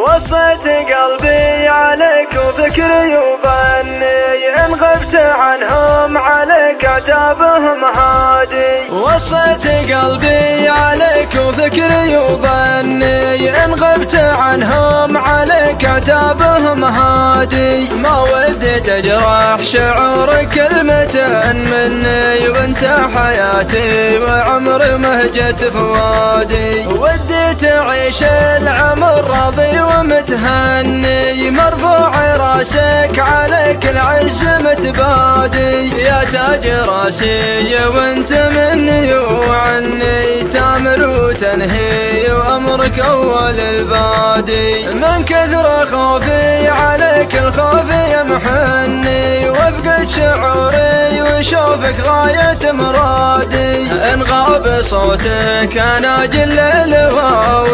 وصيت قلبي عليك وفكري وظني إن غبت عنهم عليك عتابهم هادي. وصيت قلبي عليك وفكري وظني إن غبت عنهم عليك عتابهم هادي. ما ودي تجرح شعورك كلمة مني وانت حياتي وعمري مهجة فؤادي. ودي تعيش العمر راضي ومتهني مرفوع راسك عليك العز متبادي. يا تاج راسي وانت مني وعني تامر وتنهي وامرك اول البادي. من كثر خوفي عليك الخوف يمحني وافقد شعوري وشوفك غاية مرادي. ان غاب صوتك انا اجل الهوى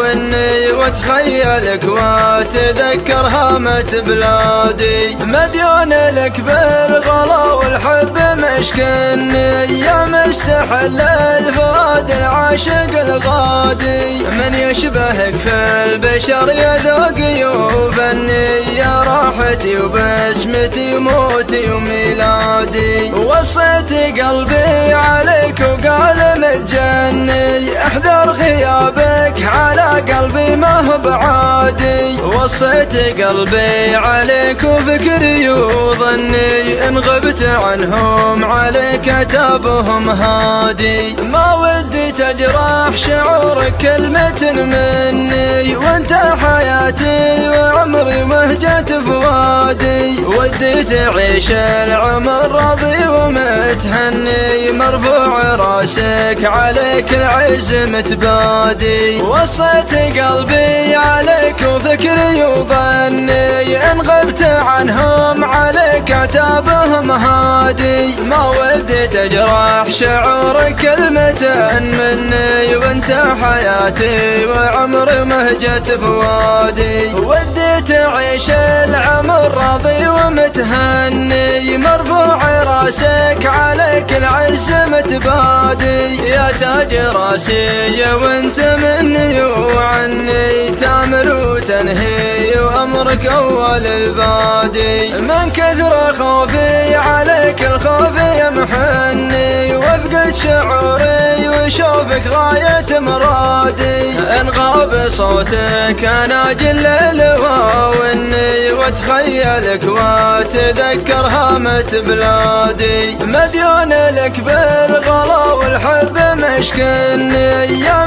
واتخيلك واتذكر هامة بلادي. مديون لك بالغلا والحب مشكني يا مستحل الفؤاد العاشق الغادي. من يشبهك في البشر يذوق وفني يا راحتي وبسمتي وموتي وميلادي. وصيت قلبي عليك وقال متجني احذر غيابك على قلبي ما هو بعادي. وصيت قلبي عليك وفكري وظني إن غبت عنهم عليك عتابهم هادي. ما ودي تجرح شعورك كلمة مني وانت حياتي وعمري مهجة فؤادي. ودي تعيش العمر راضي ومتهني مرفوع راسك عليك العز متبادي. وصيت قلبي عليك وفكري وظني إن غبت عنهم عليك عتابهم هادي. ما ودي تجرح شعورك كلمة مني وانت حياتي وعمري مهجة فؤادي. ودي تعيش العمر راضي ومتهني مرفوع راسك عليك العز متبادي. يا تاج راسي وانت مني وعني تامر وتنهي وامرك اول البادي. من كثر خوفي عليك الخوف يمحني وافقد شعوري وشوفك غاية مرادي. ان غاب صوتك انا اجل الهوى واتخيلك واتذكر هامة بلادي. مديون لك بالغلا والحب مشكني يا